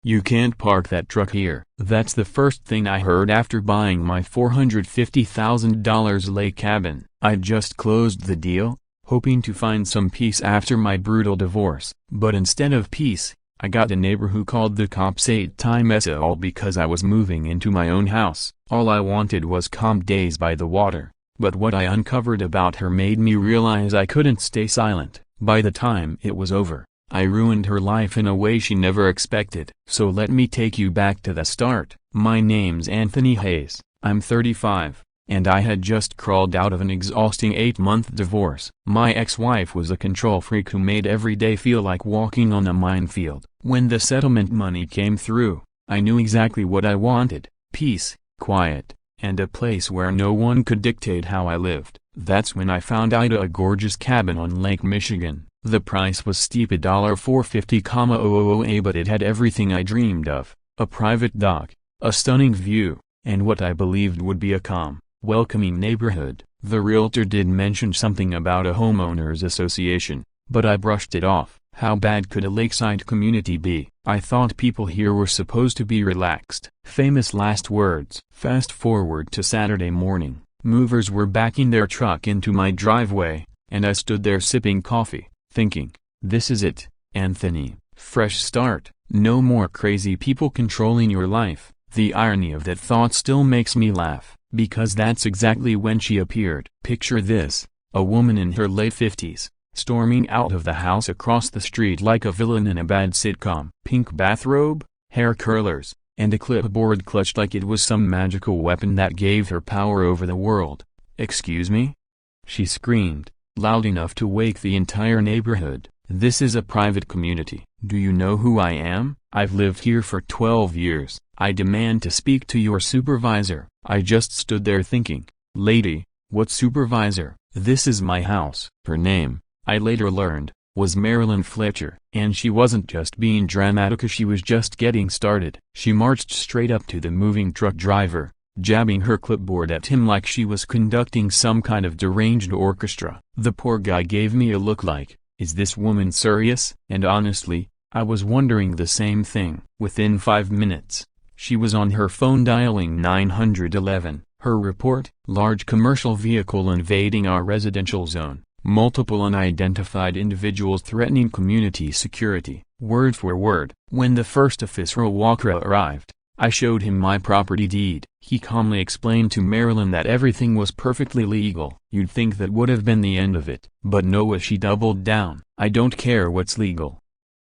You can't park that truck here." That's the first thing I heard after buying my $450,000 lake cabin. I'd just closed the deal, hoping to find some peace after my brutal divorce. But instead of peace, I got a neighbor who called the cops 8 times, all because I was moving into my own house. All I wanted was calm days by the water. But what I uncovered about her made me realize I couldn't stay silent. By the time it was over, I ruined her life in a way she never expected. So let me take you back to the start. My name's Anthony Hayes, I'm 35, and I had just crawled out of an exhausting 8-month divorce. My ex-wife was a control freak who made every day feel like walking on a minefield. When the settlement money came through, I knew exactly what I wanted: peace, quiet, and a place where no one could dictate how I lived. That's when I found Ida, a gorgeous cabin on Lake Michigan. The price was steep, $450,000, but it had everything I dreamed of: a private dock, a stunning view, and what I believed would be a calm, welcoming neighborhood. The realtor did mention something about a homeowners association, but I brushed it off. How bad could a lakeside community be? I thought people here were supposed to be relaxed. Famous last words. Fast forward to Saturday morning. Movers were backing their truck into my driveway, and I stood there sipping coffee, thinking, this is it, Anthony. Fresh start. No more crazy people controlling your life. The irony of that thought still makes me laugh, because that's exactly when she appeared. Picture this: a woman in her late 50s, storming out of the house across the street like a villain in a bad sitcom. Pink bathrobe, hair curlers, and a clipboard clutched like it was some magical weapon that gave her power over the world. "Excuse me?" she screamed, loud enough to wake the entire neighborhood. "This is a private community. Do you know who I am? I've lived here for 12 years. I demand to speak to your supervisor." I just stood there thinking, lady, what supervisor? This is my house. Her name, I later learned, was Marilyn Fletcher. And she wasn't just being dramatic, she was just getting started. She marched straight up to the moving truck driver, jabbing her clipboard at him like she was conducting some kind of deranged orchestra. The poor guy gave me a look like, is this woman serious? And honestly, I was wondering the same thing. Within 5 minutes, she was on her phone dialing 911. Her report: large commercial vehicle invading our residential zone. Multiple unidentified individuals threatening community security. Word for word. When the first officer Walker arrived, I showed him my property deed. He calmly explained to Marilyn that everything was perfectly legal. You'd think that would have been the end of it. But no, she doubled down. "I don't care what's legal,"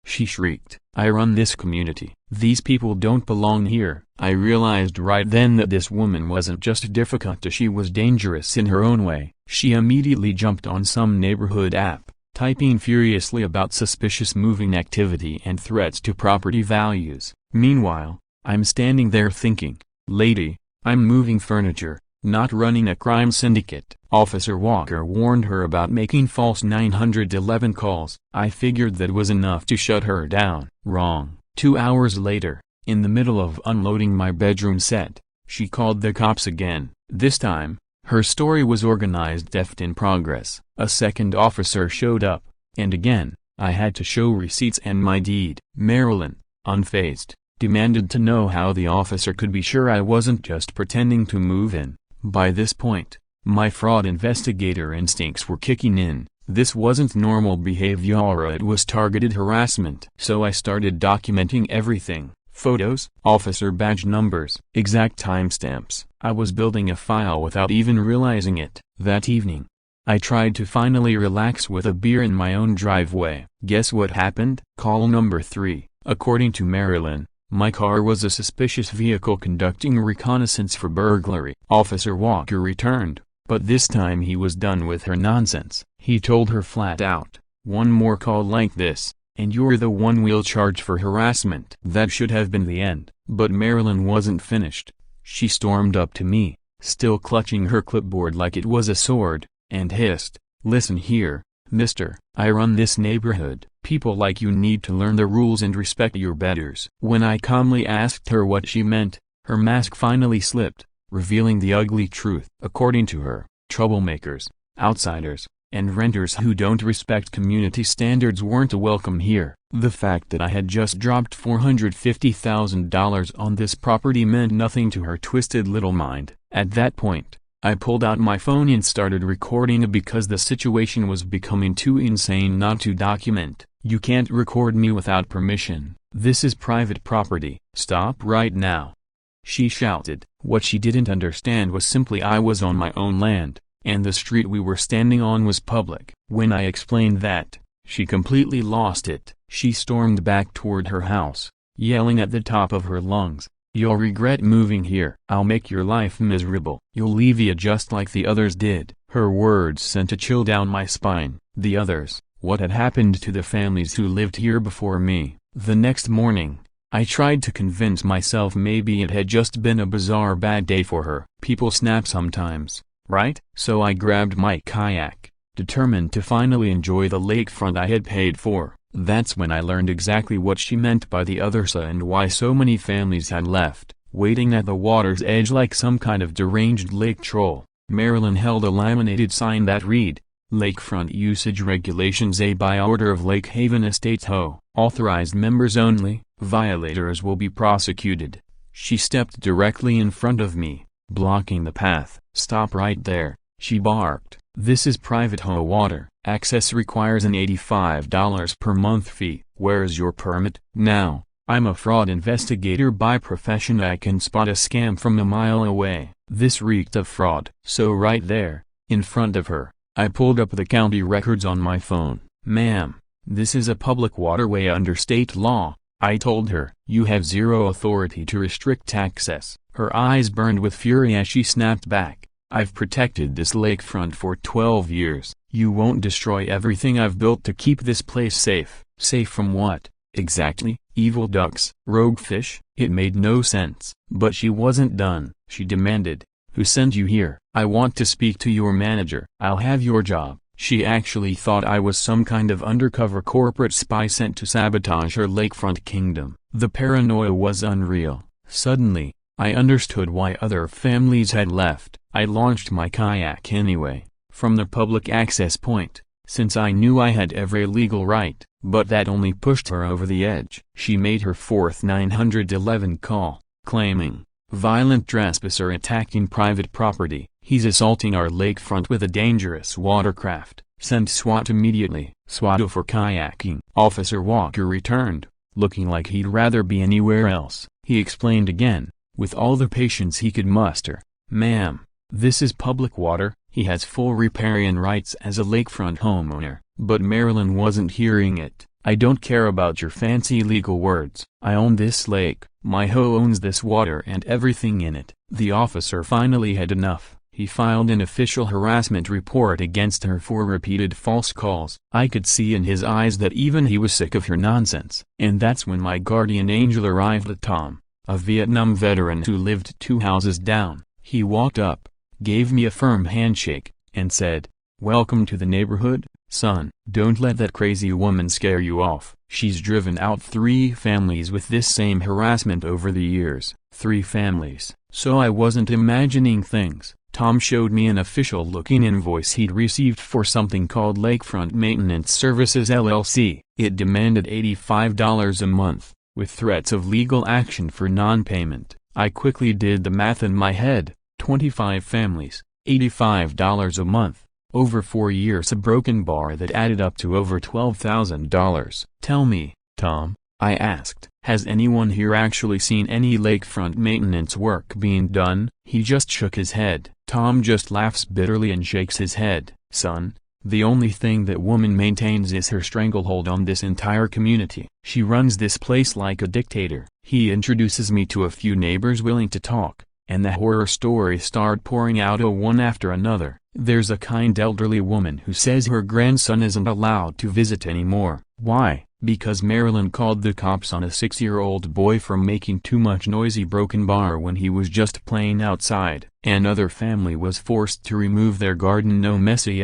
she shrieked. "I run this community. These people don't belong here." I realized right then that this woman wasn't just difficult, she was dangerous in her own way. She immediately jumped on some neighborhood app, typing furiously about suspicious moving activity and threats to property values. Meanwhile, I'm standing there thinking, lady, I'm moving furniture, not running a crime syndicate. Officer Walker warned her about making false 911 calls. I figured that was enough to shut her down. Wrong. 2 hours later, in the middle of unloading my bedroom set, she called the cops again. This time, her story was organized theft in progress. A second officer showed up, and again, I had to show receipts and my deed. Marilyn, unfazed, demanded to know how the officer could be sure I wasn't just pretending to move in. By this point, my fraud investigator instincts were kicking in. This wasn't normal behavior, it was targeted harassment. So I started documenting everything: photos, officer badge numbers, exact timestamps. I was building a file without even realizing it. That evening, I tried to finally relax with a beer in my own driveway. Guess what happened? Call number 3. According to Marilyn, my car was a suspicious vehicle conducting reconnaissance for burglary. Officer Walker returned, but this time he was done with her nonsense. He told her flat out, "One more call like this, and you're the one we'll charge for harassment." That should have been the end. But Marilyn wasn't finished. She stormed up to me, still clutching her clipboard like it was a sword, and hissed, "Listen here, mister, I run this neighborhood. People like you need to learn the rules and respect your betters." When I calmly asked her what she meant, her mask finally slipped, revealing the ugly truth. According to her, troublemakers, outsiders, and renters who don't respect community standards weren't welcome here. The fact that I had just dropped $450,000 on this property meant nothing to her twisted little mind. At that point, I pulled out my phone and started recording because the situation was becoming too insane not to document. "You can't record me without permission. This is private property. Stop right now," she shouted. What she didn't understand was simply I was on my own land, and the street we were standing on was public. When I explained that, she completely lost it. She stormed back toward her house, yelling at the top of her lungs, "You'll regret moving here. I'll make your life miserable. You'll leave here just like the others did." Her words sent a chill down my spine. The others, what had happened to the families who lived here before me? The next morning, I tried to convince myself maybe it had just been a bizarre bad day for her. People snap sometimes, right? So I grabbed my kayak, determined to finally enjoy the lakefront I had paid for. That's when I learned exactly what she meant by the others and why so many families had left, waiting at the water's edge like some kind of deranged lake troll. Marilyn held a laminated sign that read, "Lakefront Usage Regulations A by order of Lake Haven Estates HOA. Authorized members only. Violators will be prosecuted." She stepped directly in front of me, blocking the path. "Stop right there," she barked. "This is private HOA water. Access requires an $85 per month fee. Where's your permit?" Now, I'm a fraud investigator by profession. I can spot a scam from a mile away. This reeked of fraud. So right there, in front of her, I pulled up the county records on my phone. "Ma'am, this is a public waterway under state law," I told her. "You have zero authority to restrict access." Her eyes burned with fury as she snapped back, "I've protected this lakefront for 12 years. You won't destroy everything I've built to keep this place safe." Safe from what, exactly? Evil ducks? Rogue fish? It made no sense. But she wasn't done. She demanded, "Who sent you here?" "I want to speak to your manager." "I'll have your job." She actually thought I was some kind of undercover corporate spy sent to sabotage her lakefront kingdom. The paranoia was unreal. Suddenly, I understood why other families had left. I launched my kayak anyway, from the public access point, since I knew I had every legal right, but that only pushed her over the edge. She made her fourth 911 call, claiming, "Violent trespasser attacking private property. He's assaulting our lakefront with a dangerous watercraft. Send SWAT immediately." SWAT for kayaking. Officer Walker returned, looking like he'd rather be anywhere else. He explained again, with all the patience he could muster, "Ma'am, this is public water. He has full riparian rights as a lakefront homeowner." But Marilyn wasn't hearing it. "I don't care about your fancy legal words. I own this lake. My HOA owns this water and everything in it." The officer finally had enough. He filed an official harassment report against her for repeated false calls. I could see in his eyes that even he was sick of her nonsense. And that's when my guardian angel arrived. Tom, a Vietnam veteran who lived 2 houses down. He walked up, gave me a firm handshake, and said, "Welcome to the neighborhood, son. Don't let that crazy woman scare you off. She's driven out 3 families with this same harassment over the years." 3 families. So I wasn't imagining things. Tom showed me an official-looking invoice he'd received for something called Lakefront Maintenance Services LLC. It demanded $85 a month, with threats of legal action for non-payment. I quickly did the math in my head. 25 families, $85 a month, over 4 years, a broken bar that added up to over $12,000. "Tell me, Tom," I asked, "has anyone here actually seen any lakefront maintenance work being done?" He just shook his head. Tom just laughs bitterly and shakes his head. "Son, the only thing that woman maintains is her stranglehold on this entire community. She runs this place like a dictator." He introduces me to a few neighbors willing to talk, and the horror stories start pouring out one after another. There's a kind elderly woman who says her grandson isn't allowed to visit anymore. Why? Because Marilyn called the cops on a 6-year-old boy for making too much noisy broken bar when he was just playing outside. Another family was forced to remove their garden no messy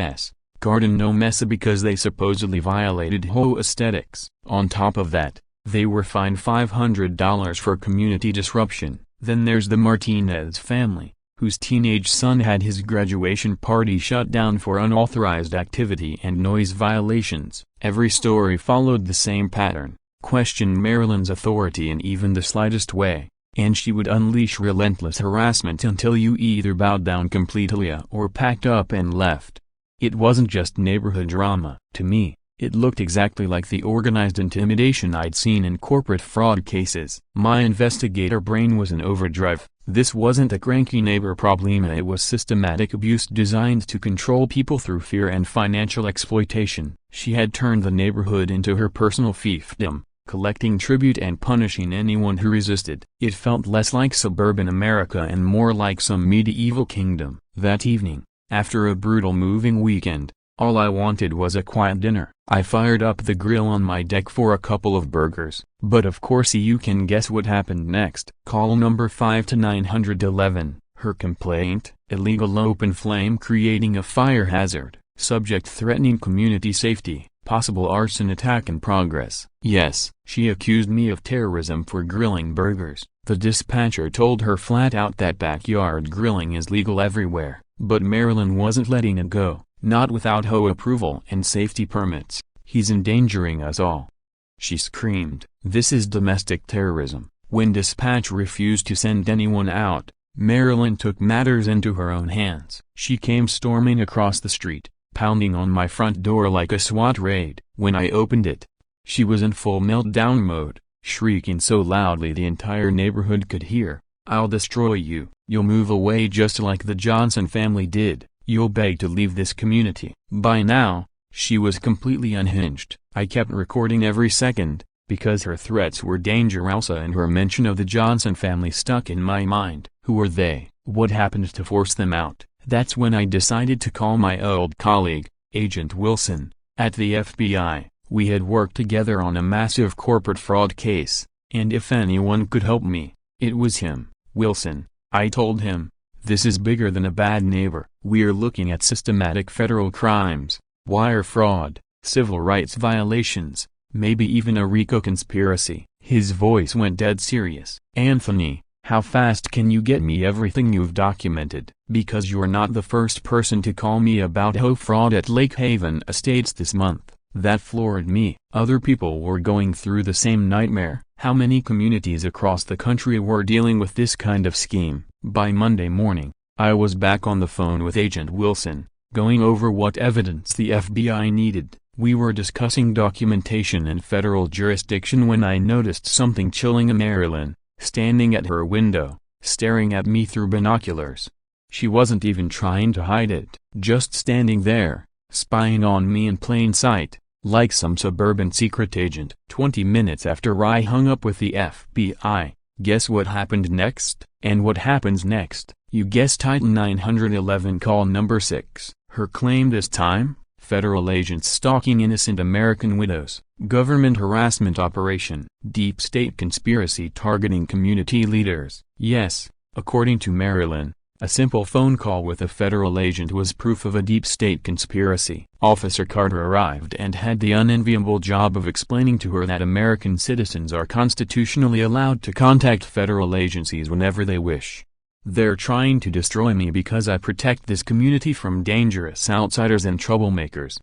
because they supposedly violated HOA aesthetics. On top of that, they were fined $500 for community disruption. Then there's the Martinez family, whose teenage son had his graduation party shut down for unauthorized activity and noise violations. Every story followed the same pattern: question Marilyn's authority in even the slightest way, and she would unleash relentless harassment until you either bowed down completely or packed up and left. It wasn't just neighborhood drama. To me, it looked exactly like the organized intimidation I'd seen in corporate fraud cases. My investigator brain was in overdrive. This wasn't a cranky neighbor problema, it was systematic abuse designed to control people through fear and financial exploitation. She had turned the neighborhood into her personal fiefdom, collecting tribute and punishing anyone who resisted. It felt less like suburban America and more like some medieval kingdom. That evening, after a brutal moving weekend, all I wanted was a quiet dinner. I fired up the grill on my deck for a couple of burgers. But of course you can guess what happened next. Call number 5 to 911. Her complaint: illegal open flame creating a fire hazard. Subject threatening community safety. Possible arson attack in progress. Yes, she accused me of terrorism for grilling burgers. The dispatcher told her flat out that backyard grilling is legal everywhere. But Marilyn wasn't letting it go. Not without HOA approval and safety permits. He's endangering us all, she screamed. This is domestic terrorism. When dispatch refused to send anyone out, Marilyn took matters into her own hands. She came storming across the street, pounding on my front door like a SWAT raid. When I opened it, she was in full meltdown mode, shrieking so loudly the entire neighborhood could hear. I'll destroy you. You'll move away just like the Johnson family did. You'll beg to leave this community. By now, she was completely unhinged. I kept recording every second, because her threats were dangerous and her mention of the Johnson family stuck in my mind. Who were they? What happened to force them out? That's when I decided to call my old colleague, Agent Wilson, at the FBI. We had worked together on a massive corporate fraud case, and if anyone could help me, it was him. Wilson, I told him, this is bigger than a bad neighbor. We're looking at systematic federal crimes, wire fraud, civil rights violations, maybe even a RICO conspiracy. His voice went dead serious. Anthony, how fast can you get me everything you've documented? Because you're not the first person to call me about HOA fraud at Lake Haven Estates this month. That floored me. Other people were going through the same nightmare. How many communities across the country were dealing with this kind of scheme? By Monday morning, I was back on the phone with Agent Wilson, going over what evidence the FBI needed. We were discussing documentation and federal jurisdiction when I noticed something chilling. Marilyn, standing at her window, staring at me through binoculars. She wasn't even trying to hide it, just standing there, spying on me in plain sight, like some suburban secret agent. 20 minutes after I hung up with the FBI, guess what happened next? And what happens next? You guessed it. 911. Call number 6. Her claim this time? Federal agents stalking innocent American widows. Government harassment operation. Deep state conspiracy targeting community leaders. Yes, according to Marilyn, a simple phone call with a federal agent was proof of a deep state conspiracy. Officer Carter arrived and had the unenviable job of explaining to her that American citizens are constitutionally allowed to contact federal agencies whenever they wish. They're trying to destroy me because I protect this community from dangerous outsiders and troublemakers,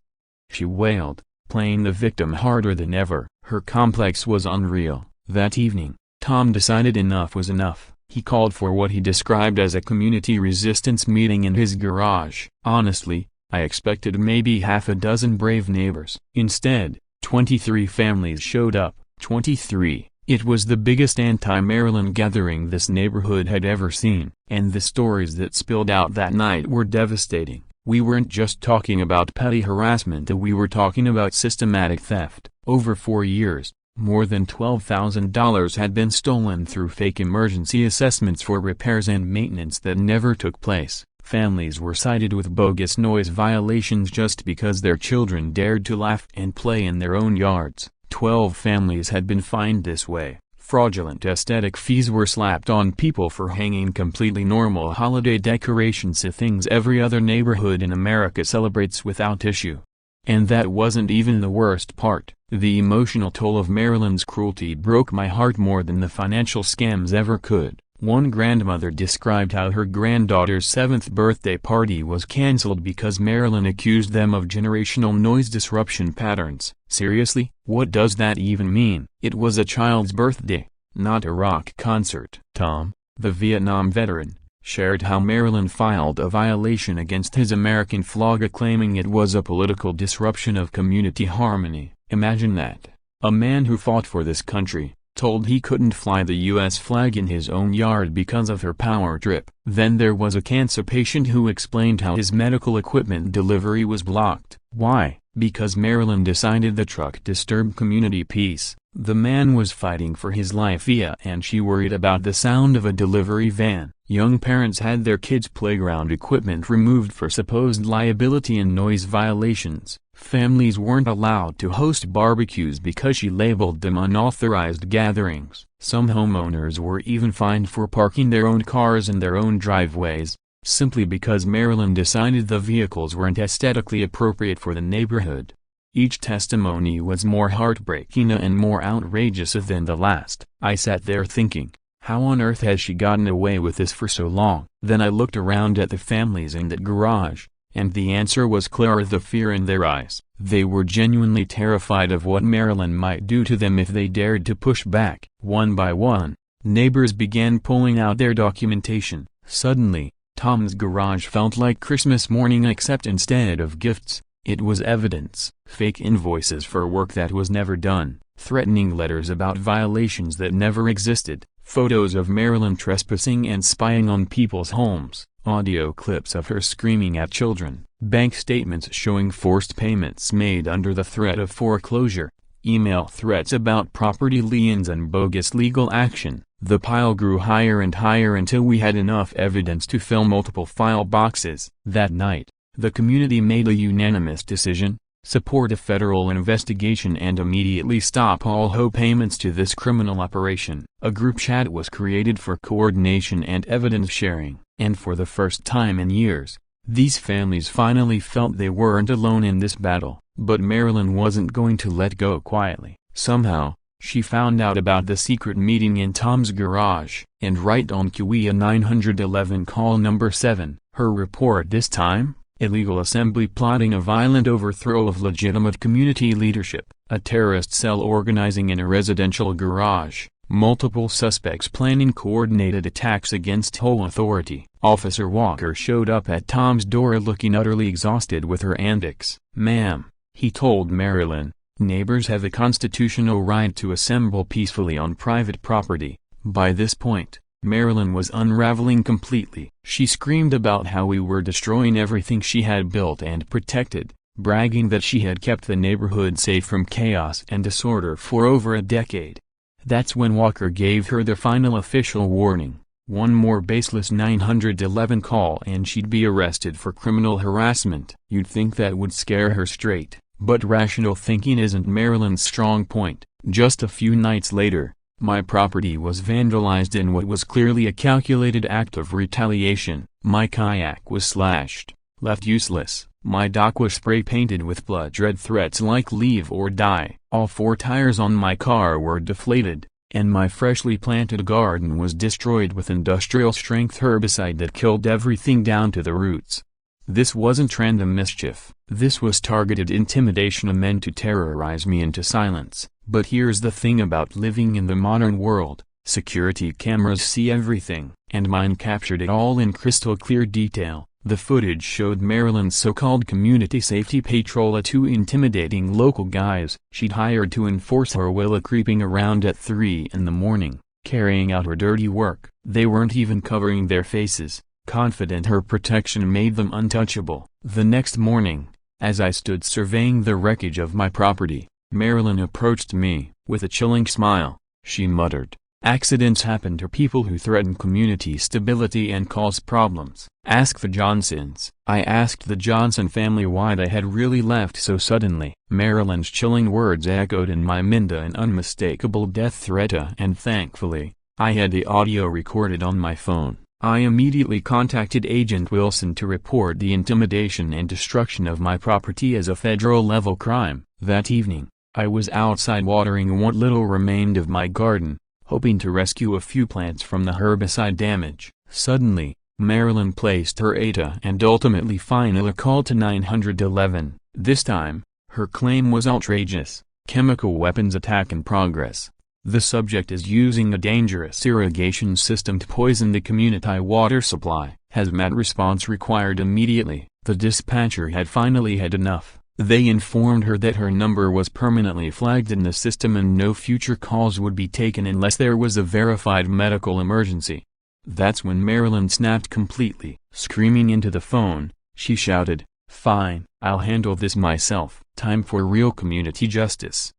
she wailed, playing the victim harder than ever. Her complex was unreal. That evening, Tom decided enough was enough. He called for what he described as a community resistance meeting in his garage. Honestly, I expected maybe half a dozen brave neighbors. Instead, 23 families showed up. 23. It was the biggest anti-Marilyn gathering this neighborhood had ever seen. And the stories that spilled out that night were devastating. We weren't just talking about petty harassment, we were talking about systematic theft. Over 4 years, more than $12,000 had been stolen through fake emergency assessments for repairs and maintenance that never took place. Families were cited with bogus noise violations just because their children dared to laugh and play in their own yards. 12 families had been fined this way. Fraudulent aesthetic fees were slapped on people for hanging completely normal holiday decorations, things every other neighborhood in America celebrates without issue. And that wasn't even the worst part. The emotional toll of Marilyn's cruelty broke my heart more than the financial scams ever could. One grandmother described how her granddaughter's 7th birthday party was cancelled because Marilyn accused them of generational noise disruption patterns. Seriously? What does that even mean? It was a child's birthday, not a rock concert. Tom, the Vietnam veteran, shared how Marilyn filed a violation against his American flag claiming it was a political disruption of community harmony. Imagine that. A man who fought for this country, told he couldn't fly the U.S. flag in his own yard because of her power trip. Then there was a cancer patient who explained how his medical equipment delivery was blocked. Why? Because Marilyn decided the truck disturbed community peace. The man was fighting for his life and she worried about the sound of a delivery van. Young parents had their kids' playground equipment removed for supposed liability and noise violations. Families weren't allowed to host barbecues because she labeled them unauthorized gatherings. Some homeowners were even fined for parking their own cars in their own driveways, simply because Marilyn decided the vehicles weren't aesthetically appropriate for the neighborhood. Each testimony was more heartbreaking and more outrageous than the last. I sat there thinking, how on earth has she gotten away with this for so long? Then I looked around at the families in that garage, and the answer was clear: the fear in their eyes. They were genuinely terrified of what Marilyn might do to them if they dared to push back. One by one, neighbors began pulling out their documentation. Suddenly, Tom's garage felt like Christmas morning, except instead of gifts, it was evidence. Fake invoices for work that was never done, threatening letters about violations that never existed, photos of Marilyn trespassing and spying on people's homes, audio clips of her screaming at children, bank statements showing forced payments made under the threat of foreclosure, email threats about property liens and bogus legal action. The pile grew higher and higher until we had enough evidence to fill multiple file boxes. That night, the community made a unanimous decision: support a federal investigation and immediately stop all HOA payments to this criminal operation. A group chat was created for coordination and evidence sharing, and for the first time in years, these families finally felt they weren't alone in this battle. But Marilyn wasn't going to let go quietly. Somehow, she found out about the secret meeting in Tom's garage, and right on HOA 911 call number 7, her report this time: illegal assembly plotting a violent overthrow of legitimate community leadership, a terrorist cell organizing in a residential garage, multiple suspects planning coordinated attacks against HOA authority. Officer Walker showed up at Tom's door looking utterly exhausted with her antics. "Ma'am," he told Marilyn, "neighbors have a constitutional right to assemble peacefully on private property." By this point, Marilyn was unraveling completely. She screamed about how we were destroying everything she had built and protected, bragging that she had kept the neighborhood safe from chaos and disorder for over a decade. That's when Walker gave her the final official warning: one more baseless 911 call and she'd be arrested for criminal harassment. You'd think that would scare her straight, but rational thinking isn't Marilyn's strong point. Just a few nights later, my property was vandalized in what was clearly a calculated act of retaliation. My kayak was slashed, left useless. My dock was spray-painted with blood-red threats like "leave or die." All 4 tires on my car were deflated, and my freshly planted garden was destroyed with industrial-strength herbicide that killed everything down to the roots. This wasn't random mischief. This was targeted intimidation meant to terrorize me into silence. But here's the thing about living in the modern world: security cameras see everything, and mine captured it all in crystal clear detail. The footage showed Marilyn's so-called community safety patrol, 2 intimidating local guys she'd hired to enforce her will, creeping around at 3 in the morning, carrying out her dirty work. They weren't even covering their faces, confident her protection made them untouchable. The next morning, as I stood surveying the wreckage of my property, Marilyn approached me. With a chilling smile, she muttered, "Accidents happen to people who threaten community stability and cause problems. Ask the Johnsons." I asked the Johnson family why they had really left so suddenly. Marilyn's chilling words echoed in my mind an unmistakable death threat, and thankfully, I had the audio recorded on my phone. I immediately contacted Agent Wilson to report the intimidation and destruction of my property as a federal-level crime. That evening, I was outside watering what little remained of my garden, hoping to rescue a few plants from the herbicide damage. Suddenly, Marilyn placed her ATA and ultimately final call to 911. This time, her claim was outrageous: chemical weapons attack in progress. The subject is using a dangerous irrigation system to poison the community water supply. Hazmat response required immediately. The dispatcher had finally had enough. They informed her that her number was permanently flagged in the system and no future calls would be taken unless there was a verified medical emergency. That's when Marilyn snapped completely. Screaming into the phone, she shouted, "Fine, I'll handle this myself. Time for real community justice."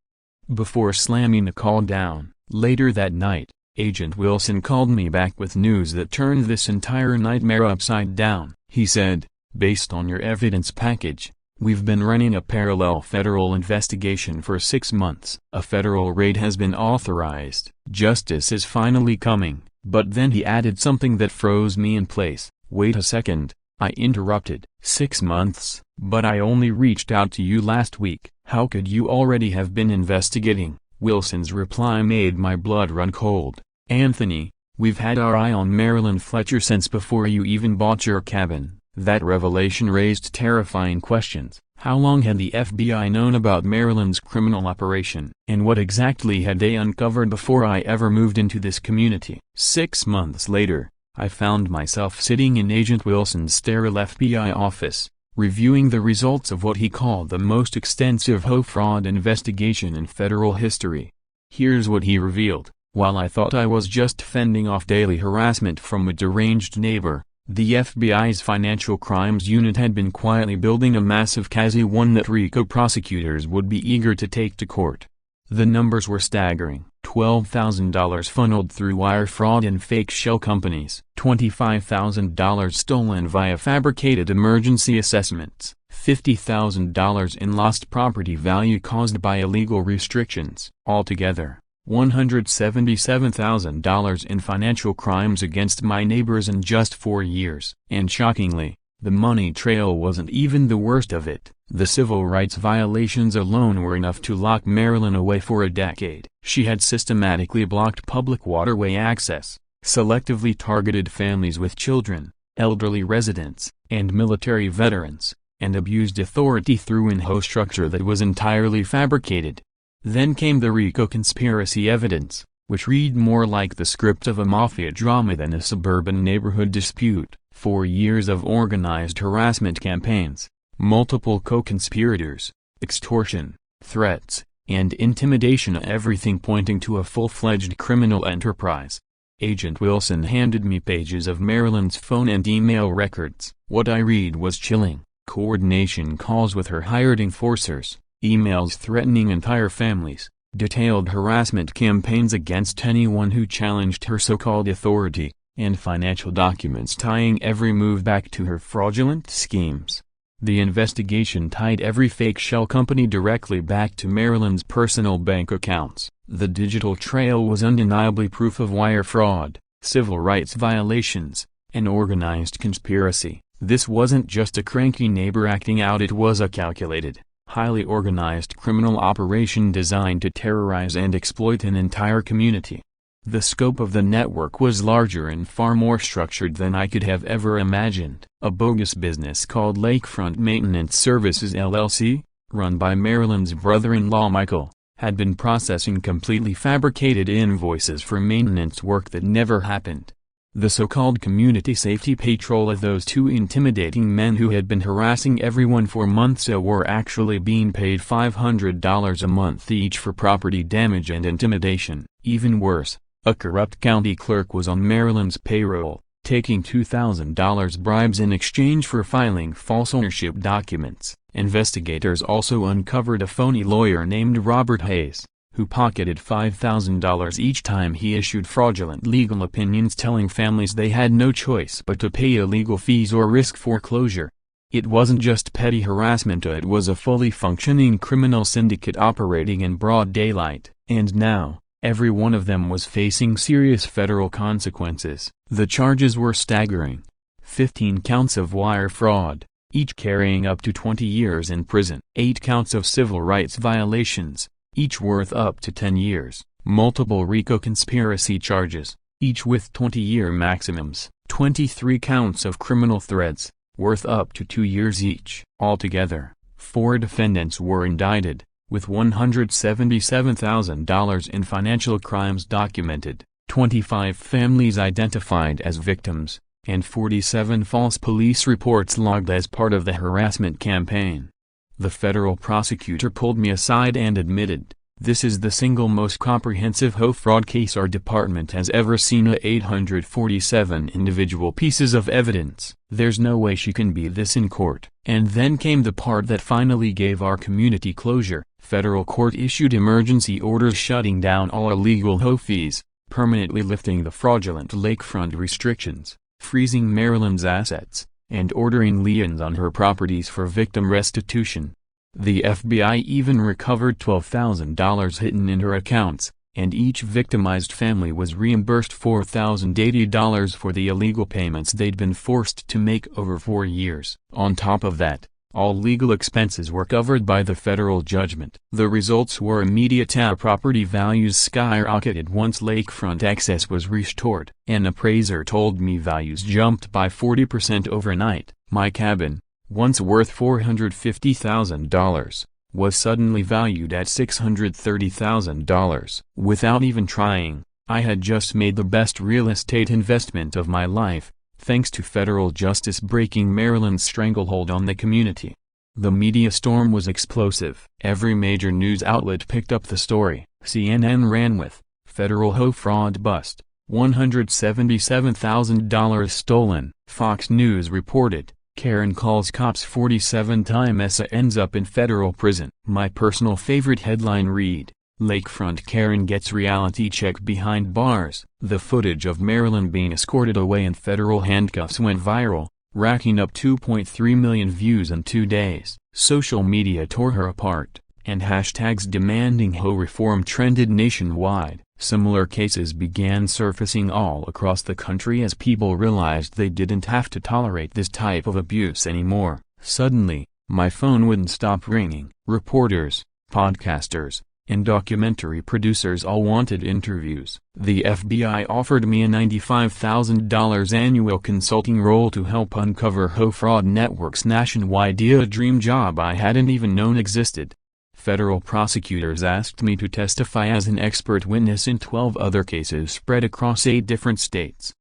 Before slamming the call down, later that night, Agent Wilson called me back with news that turned this entire nightmare upside down. He said, "Based on your evidence package, we've been running a parallel federal investigation for 6 months. A federal raid has been authorized. Justice is finally coming." But then he added something that froze me in place. "Wait a second," I interrupted. 6 months? But I only reached out to you last week. How could you already have been investigating? Wilson's reply made my blood run cold. "Anthony, we've had our eye on Marilyn Fletcher since before you even bought your cabin." That revelation raised terrifying questions. How long had the FBI known about Marilyn's criminal operation? And what exactly had they uncovered before I ever moved into this community? 6 months later, I found myself sitting in Agent Wilson's sterile FBI office, reviewing the results of what he called the most extensive HOA fraud investigation in federal history. Here's what he revealed. While I thought I was just fending off daily harassment from a deranged neighbor, the FBI's Financial Crimes Unit had been quietly building a massive case, one that RICO prosecutors would be eager to take to court. The numbers were staggering. $12,000 funneled through wire fraud and fake shell companies. $25,000 stolen via fabricated emergency assessments. $50,000 in lost property value caused by illegal restrictions. Altogether, $177,000 in financial crimes against my neighbors in just 4 years. And shockingly, the money trail wasn't even the worst of it. The civil rights violations alone were enough to lock Marilyn away for a decade. She had systematically blocked public waterway access, selectively targeted families with children, elderly residents, and military veterans, and abused authority through an HOA structure that was entirely fabricated. Then came the RICO conspiracy evidence, which read more like the script of a mafia drama than a suburban neighborhood dispute. 4 years of organized harassment campaigns, multiple co-conspirators, extortion, threats, and intimidation, everything pointing to a full-fledged criminal enterprise. Agent Wilson handed me pages of Marilyn's phone and email records. What I read was chilling. Coordination calls with her hired enforcers, emails threatening entire families, detailed harassment campaigns against anyone who challenged her so-called authority, and financial documents tying every move back to her fraudulent schemes. The investigation tied every fake shell company directly back to Marilyn's personal bank accounts. The digital trail was undeniably proof of wire fraud, civil rights violations, and organized conspiracy. This wasn't just a cranky neighbor acting out, it was a calculated, highly organized criminal operation designed to terrorize and exploit an entire community. The scope of the network was larger and far more structured than I could have ever imagined. A bogus business called Lakefront Maintenance Services LLC, run by Marilyn's brother-in-law Michael, had been processing completely fabricated invoices for maintenance work that never happened. The so-called community safety patrol of those two intimidating men who had been harassing everyone for months were actually being paid $500 a month each for property damage and intimidation. Even worse, a corrupt county clerk was on Marilyn's payroll, taking $2,000 bribes in exchange for filing false ownership documents. Investigators also uncovered a phony lawyer named Robert Hayes, who pocketed $5,000 each time he issued fraudulent legal opinions telling families they had no choice but to pay illegal fees or risk foreclosure. It wasn't just petty harassment, it was a fully functioning criminal syndicate operating in broad daylight. And now, every one of them was facing serious federal consequences. The charges were staggering. 15 counts of wire fraud, each carrying up to 20 years in prison. 8 counts of civil rights violations, each worth up to 10 years. multiple RICO conspiracy charges, each with 20-year maximums, 23 counts of criminal threats, worth up to 2 years each. Altogether, 4 defendants were indicted, with $177,000 in financial crimes documented, 25 families identified as victims, and 47 false police reports logged as part of the harassment campaign. The federal prosecutor pulled me aside and admitted, "This is the single most comprehensive HOA fraud case our department has ever seen. 847 individual pieces of evidence. There's no way she can be this in court." And then came the part that finally gave our community closure. Federal court issued emergency orders shutting down all illegal HOA fees, permanently lifting the fraudulent Lakefront restrictions, freezing Maryland's assets, and ordering liens on her properties for victim restitution. The FBI even recovered $12,000 hidden in her accounts, and each victimized family was reimbursed $4,080 for the illegal payments they'd been forced to make over 4 years. On top of that, all legal expenses were covered by the federal judgment. The results were immediate. Our property values skyrocketed once Lakefront access was restored. An appraiser told me values jumped by 40% overnight. My cabin, once worth $450,000, was suddenly valued at $630,000. Without even trying, I had just made the best real estate investment of my life, thanks to federal justice breaking Maryland's stranglehold on the community. The media storm was explosive. Every major news outlet picked up the story. CNN ran with, "Federal HOA fraud bust, $177,000 stolen." Fox News reported, "Karen calls cops 47 times, ends up in federal prison." My personal favorite headline read, "Lakefront Karen gets reality check behind bars." The footage of Marilyn being escorted away in federal handcuffs went viral, racking up 2.3 million views in 2 days. Social media tore her apart, and hashtags demanding HOA reform trended nationwide. Similar cases began surfacing all across the country as people realized they didn't have to tolerate this type of abuse anymore. Suddenly, my phone wouldn't stop ringing. Reporters, podcasters, and documentary producers all wanted interviews. The FBI offered me a $95,000 annual consulting role to help uncover HOA fraud networks nationwide, a dream job I hadn't even known existed. Federal prosecutors asked me to testify as an expert witness in 12 other cases spread across 8 different states.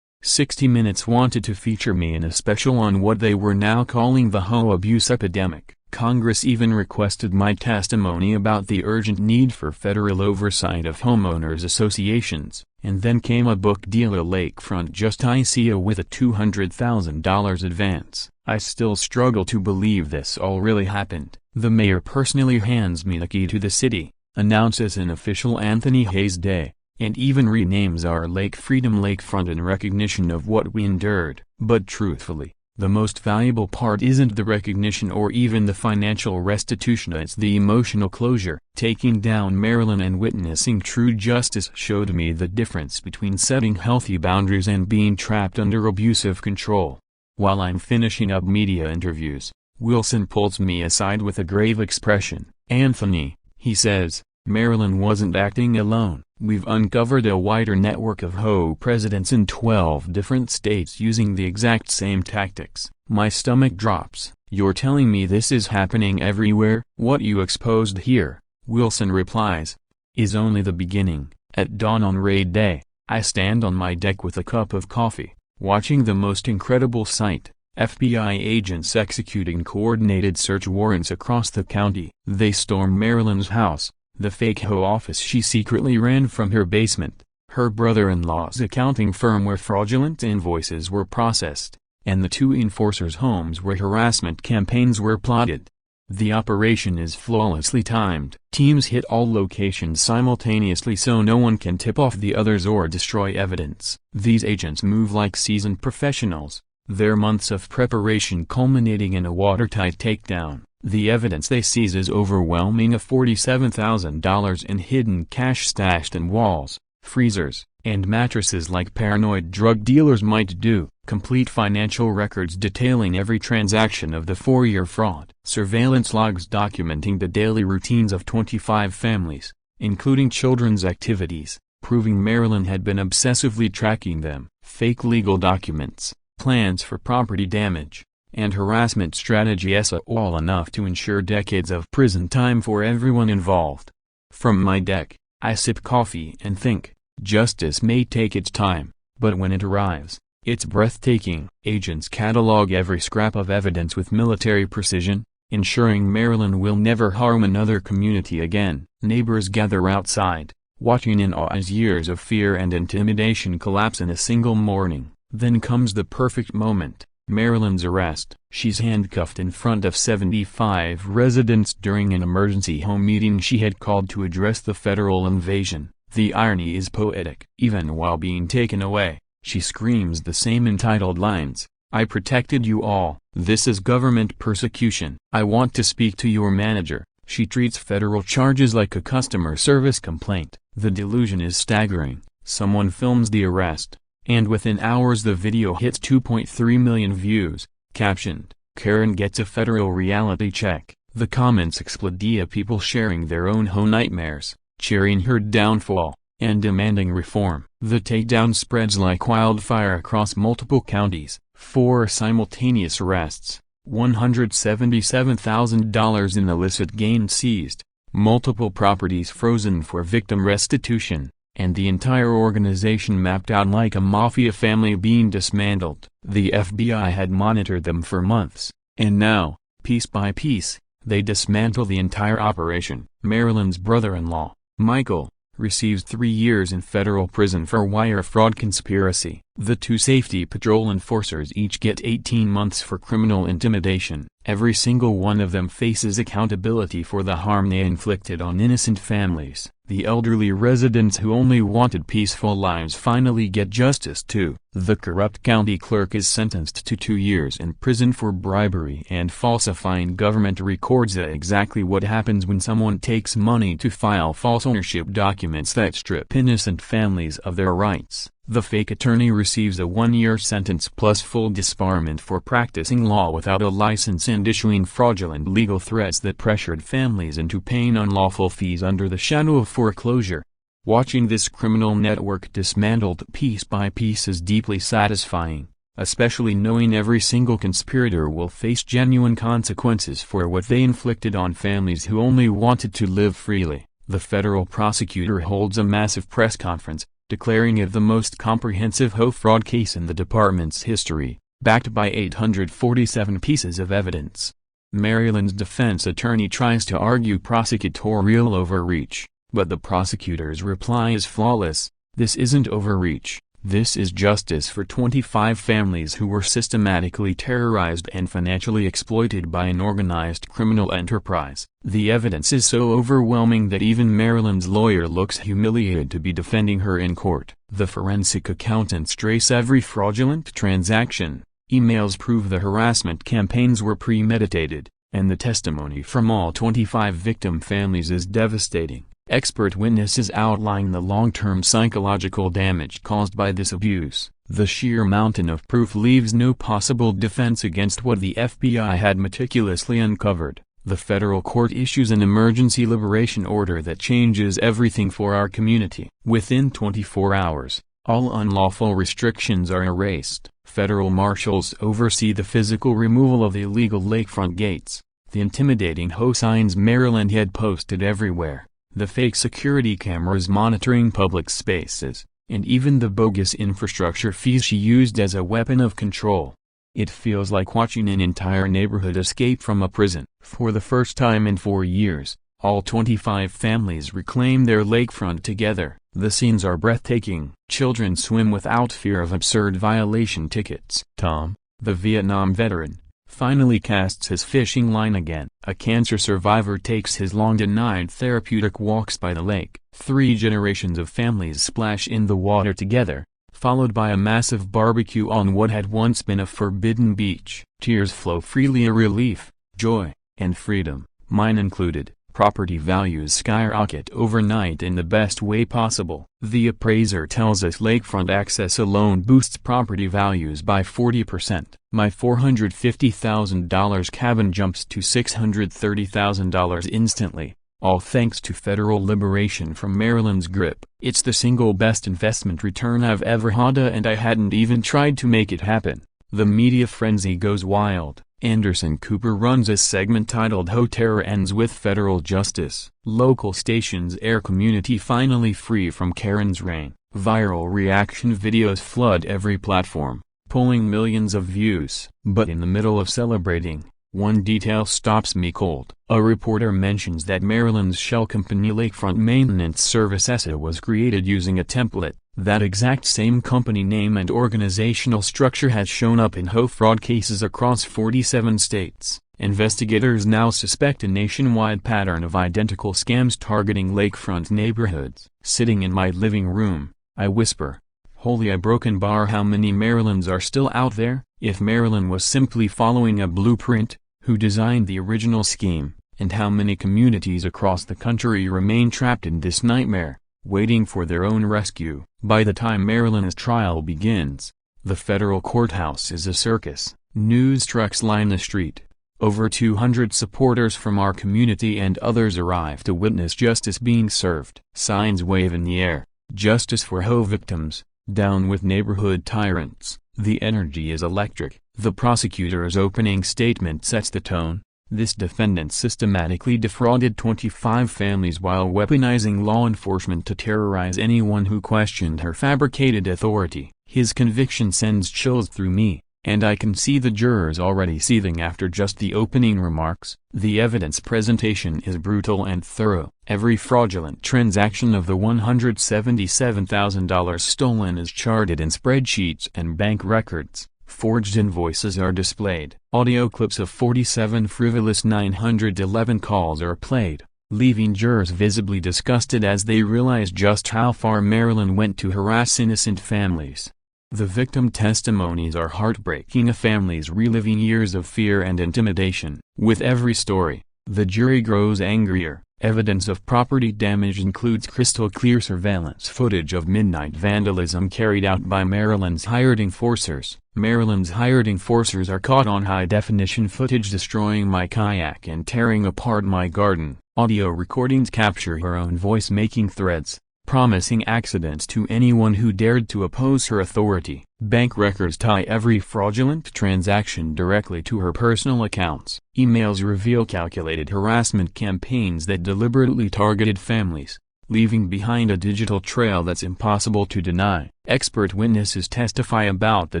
60 Minutes wanted to feature me in a special on what they were now calling the HOA abuse epidemic. Congress even requested my testimony about the urgent need for federal oversight of homeowners associations. And then came a book deal. A Lakefront Justicia with a $200,000 advance. I still struggle to believe this all really happened. The mayor personally hands me the key to the city, announces an official Anthony Hayes Day, and even renames our lake Freedom Lakefront in recognition of what we endured. But truthfully, the most valuable part isn't the recognition or even the financial restitution, it's the emotional closure. Taking down Maryland and witnessing true justice showed me the difference between setting healthy boundaries and being trapped under abusive control. While I'm finishing up media interviews, Wilson pulls me aside with a grave expression. "Anthony," he says, "Maryland wasn't acting alone. We've uncovered a wider network of HOA presidents in 12 different states using the exact same tactics." My stomach drops. "You're telling me this is happening everywhere?" "What you exposed here," Wilson replies, "is only the beginning." At dawn on raid day, I stand on my deck with a cup of coffee, watching the most incredible sight. FBI agents executing coordinated search warrants across the county. They storm Marilyn's house, the fake HOA office she secretly ran from her basement, her brother-in-law's accounting firm where fraudulent invoices were processed, and the 2 enforcers' homes where harassment campaigns were plotted. The operation is flawlessly timed. Teams hit all locations simultaneously so no one can tip off the others or destroy evidence. These agents move like seasoned professionals, their months of preparation culminating in a watertight takedown. The evidence they seize is overwhelming: $47,000 in hidden cash stashed in walls, freezers, and mattresses like paranoid drug dealers might do. Complete financial records detailing every transaction of the 4-year fraud. Surveillance logs documenting the daily routines of 25 families, including children's activities, proving Marilyn had been obsessively tracking them, fake legal documents, plans for property damage, and harassment strategies, all enough to ensure decades of prison time for everyone involved. From my deck, I sip coffee and think, justice may take its time, but when it arrives, it's breathtaking. Agents catalog every scrap of evidence with military precision, ensuring Marilyn will never harm another community again. Neighbors gather outside, watching in awe as years of fear and intimidation collapse in a single morning. Then comes the perfect moment. Marilyn's arrest. She's handcuffed in front of 75 residents during an emergency home meeting she had called to address the federal invasion. The irony is poetic. Even while being taken away, she screams the same entitled lines, "I protected you all. This is government persecution. I want to speak to your manager." She treats federal charges like a customer service complaint. The delusion is staggering. Someone films the arrest, and within hours the video hits 2.3 million views. Captioned, "Karen gets a federal reality check." The comments explode. People sharing their own home nightmares, cheering her downfall, and demanding reform. The takedown spreads like wildfire across multiple counties. 4 simultaneous arrests, $177,000 in illicit gain seized, multiple properties frozen for victim restitution, and the entire organization mapped out like a mafia family being dismantled. The FBI had monitored them for months, and now, piece by piece, they dismantle the entire operation. Marilyn's brother-in-law, Michael, receives 3 years in federal prison for wire fraud conspiracy. The 2 safety patrol enforcers each get 18 months for criminal intimidation. Every single one of them faces accountability for the harm they inflicted on innocent families. The elderly residents who only wanted peaceful lives finally get justice too. The corrupt county clerk is sentenced to 2 years in prison for bribery and falsifying government records. Exactly what happens when someone takes money to file false ownership documents that strip innocent families of their rights. The fake attorney receives a 1-year sentence plus full disbarment for practicing law without a license and issuing fraudulent legal threats that pressured families into paying unlawful fees under the shadow of foreclosure. Watching this criminal network dismantled piece by piece is deeply satisfying, especially knowing every single conspirator will face genuine consequences for what they inflicted on families who only wanted to live freely. The federal prosecutor holds a massive press conference, declaring it the most comprehensive HOA fraud case in the department's history, backed by 847 pieces of evidence. Marilyn's defense attorney tries to argue prosecutorial overreach, but the prosecutor's reply is flawless. This isn't overreach. This is justice for 25 families who were systematically terrorized and financially exploited by an organized criminal enterprise. The evidence is so overwhelming that even Marilyn's lawyer looks humiliated to be defending her in court. The forensic accountants trace every fraudulent transaction. Emails prove the harassment campaigns were premeditated, and the testimony from all 25 victim families is devastating. Expert witnesses outline the long-term psychological damage caused by this abuse. The sheer mountain of proof leaves no possible defense against what the FBI had meticulously uncovered. The federal court issues an emergency liberation order that changes everything for our community. Within 24 hours, all unlawful restrictions are erased. Federal marshals oversee the physical removal of the illegal lakefront gates, the intimidating HOA signs Marilyn had posted everywhere, the fake security cameras monitoring public spaces, and even the bogus infrastructure fees she used as a weapon of control. It feels like watching an entire neighborhood escape from a prison. For the first time in 4 years, all 25 families reclaim their lakefront together. The scenes are breathtaking. Children swim without fear of absurd violation tickets. Tom, the Vietnam veteran, finally casts his fishing line again. A cancer survivor takes his long-denied therapeutic walks by the lake. 3 generations of families splash in the water together, followed by a massive barbecue on what had once been a forbidden beach. Tears flow freely, a relief, joy, and freedom, mine included. Property values skyrocket overnight in the best way possible. The appraiser tells us lakefront access alone boosts property values by 40%. My $450,000 cabin jumps to $630,000 instantly. all thanks to federal liberation from Maryland's grip. It's the single best investment return I've ever had, and I hadn't even tried to make it happen. The media frenzy goes wild. Anderson Cooper runs a segment titled "Ho Terror Ends with Federal Justice." Local stations air "Community finally free from Karen's reign." Viral reaction videos flood every platform, pulling millions of views. But in the middle of celebrating, one detail stops me cold. A reporter mentions that Maryland's shell company Lakefront Maintenance Service (HOA) was created using a template. That exact same company name and organizational structure has shown up in HOA fraud cases across 47 states. Investigators now suspect a nationwide pattern of identical scams targeting lakefront neighborhoods. Sitting in my living room, I whisper, "Holy a broken bar, how many Marylands are still out there?" If Maryland was simply following a blueprint, who designed the original scheme, and how many communities across the country remain trapped in this nightmare, waiting for their own rescue? By the time Maryland's trial begins, the federal courthouse is a circus. News trucks line the street. Over 200 supporters from our community and others arrive to witness justice being served. Signs wave in the air. Justice for HOA victims. Down with neighborhood tyrants. The energy is electric. The prosecutor's opening statement sets the tone. This defendant systematically defrauded 25 families while weaponizing law enforcement to terrorize anyone who questioned her fabricated authority. His conviction sends chills through me, and I can see the jurors already seething after just the opening remarks. The evidence presentation is brutal and thorough. Every fraudulent transaction of the $177,000 stolen is charted in spreadsheets and bank records. Forged invoices are displayed. Audio clips of 47 frivolous 911 calls are played, leaving jurors visibly disgusted as they realize just how far Maryland went to harass innocent families. The victim testimonies are heartbreaking, a families reliving years of fear and intimidation. With every story, the jury grows angrier. Evidence of property damage includes crystal-clear surveillance footage of midnight vandalism carried out by Maryland's hired enforcers. Maryland's hired enforcers are caught on high-definition footage destroying my kayak and tearing apart my garden. Audio recordings capture her own voice making threats, promising accidents to anyone who dared to oppose her authority. Bank records tie every fraudulent transaction directly to her personal accounts. Emails reveal calculated harassment campaigns that deliberately targeted families, leaving behind a digital trail that's impossible to deny. Expert witnesses testify about the